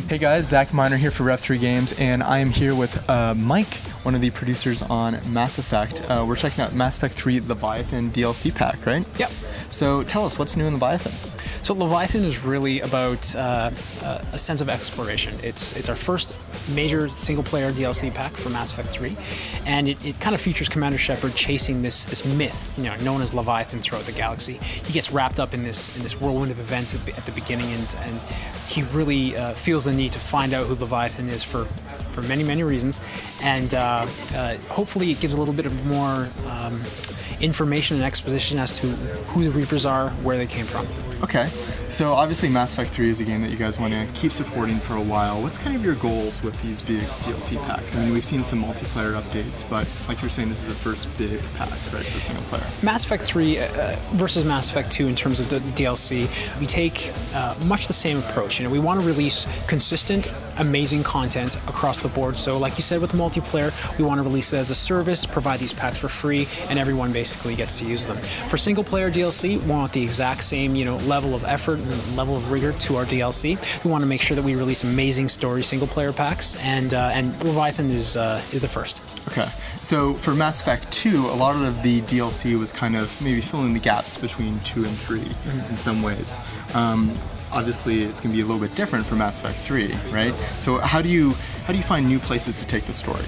Hey guys, Zach Miner here for Rev3 Games, and I am here with Mike, one of the producers on Mass Effect. We're checking out Mass Effect 3 Leviathan DLC pack, right? Yep. So tell us, what's new in Leviathan? So Leviathan is really about a sense of exploration. It's our first major single-player DLC pack for Mass Effect 3, and it kind of features Commander Shepard chasing this myth, known as Leviathan throughout the galaxy. He gets wrapped up in this whirlwind of events at the beginning, and he really feels the need to find out who Leviathan is for many reasons, and hopefully it gives a little bit of more information and exposition as to who the Reapers are, where they came from. Okay, so obviously Mass Effect 3 is a game that you guys want to keep supporting for a while. What's kind of your goals with these big DLC packs? I mean, we've seen some multiplayer updates, but like you're saying, this is the first big pack, right, for single player. Mass Effect 3 versus Mass Effect 2 in terms of the DLC, we take much the same approach. We want to release consistent, amazing content across the board. So like you said with multiplayer, we want to release it as a service, provide these packs for free, and everyone basically gets to use them. For single player DLC, we want the exact same, level of effort and level of rigor to our DLC. We want to make sure that we release amazing story single player packs, and Leviathan is the first. Okay, so for Mass Effect 2, a lot of the DLC was kind of maybe filling the gaps between 2 and 3 in some ways. Obviously, it's going to be a little bit different for Mass Effect 3, right? So how do you find new places to take the story?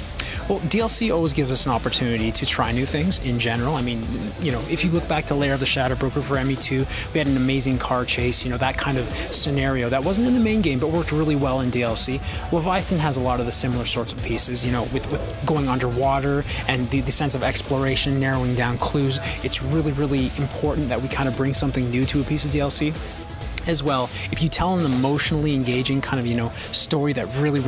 Well, DLC always gives us an opportunity to try new things in general. I mean, if you look back to Lair of the Shadow Broker for ME2, we had an amazing car chase, that kind of scenario that wasn't in the main game but worked really well in DLC. Leviathan has a lot of the similar sorts of pieces, with going underwater and the sense of exploration, narrowing down clues. It's really important that we kind of bring something new to a piece of DLC. As well, if you tell an emotionally engaging kind of, story that really,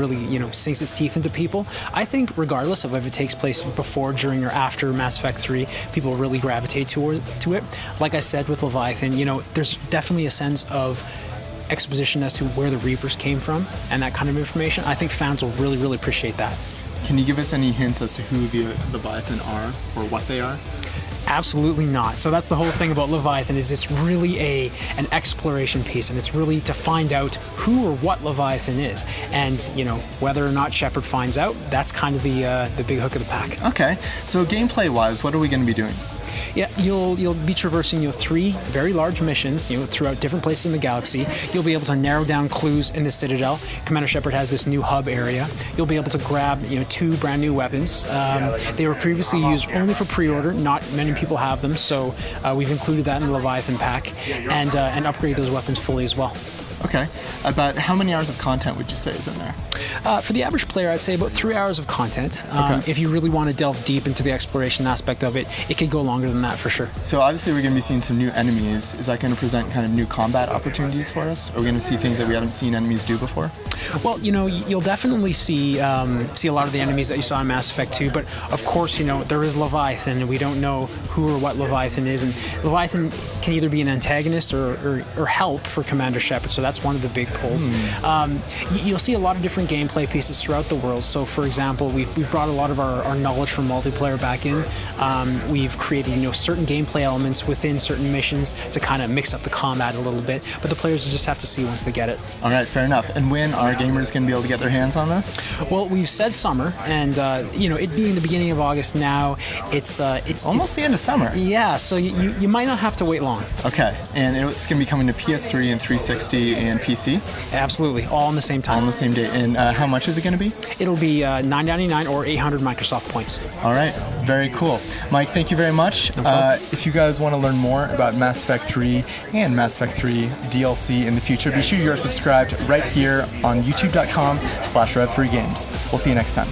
sinks its teeth into people, I think regardless of if it takes place before, during, or after Mass Effect 3, people really gravitate to it. Like I said with Leviathan, there's definitely a sense of exposition as to where the Reapers came from and that kind of information. I think fans will really appreciate that. Can you give us any hints as to who the Leviathan are or what they are? Absolutely not. So that's the whole thing about Leviathan, is it's really an exploration piece, and it's really to find out who or what Leviathan is. And, whether or not Shepard finds out, that's kind of the big hook of the pack. Okay. So gameplay-wise, what are we going to be doing? Yeah, you'll be traversing 3 very large missions throughout different places in the galaxy. You'll be able to narrow down clues in the Citadel. Commander Shepard has this new hub area. You'll be able to grab 2 brand new weapons. They were previously used only for pre-order. Not many people have them, so we've included that in the Leviathan pack, and upgrade those weapons fully as well. Okay. About how many hours of content would you say is in there? For the average player, I'd say about 3 hours of content. Okay. If you really want to delve deep into the exploration aspect of it, it could go longer than that for sure. So obviously we're going to be seeing some new enemies. Is that going to present kind of new combat opportunities for us? Are we going to see things that we haven't seen enemies do before? Well, you'll definitely see a lot of the enemies that you saw in Mass Effect 2, but of course, there is Leviathan, and we don't know who or what Leviathan is, and Leviathan can either be an antagonist or help for Commander Shepard, so that's one of the big pulls. You'll see a lot of different gameplay pieces throughout the world. So, for example, we've brought a lot of our knowledge from multiplayer back in. We've created certain gameplay elements within certain missions to kind of mix up the combat a little bit, but the players just have to see once they get it. All right, fair enough. And when are gamers going to be able to get their hands on this? Well, we've said summer, and it being the beginning of August now, it's almost the end of summer. Yeah, so you might not have to wait long. Okay, and it's going to be coming to PS3 and 360 and PC? Absolutely, all on the same time. All on the same day. And how much is it going to be? It'll be $9.99 or 800 Microsoft points. All right, very cool. Mike, thank you very much. No if you guys want to learn more about Mass Effect 3 and Mass Effect 3 DLC in the future, be sure you are subscribed right here on youtube.com/Rev3Games. We'll see you next time.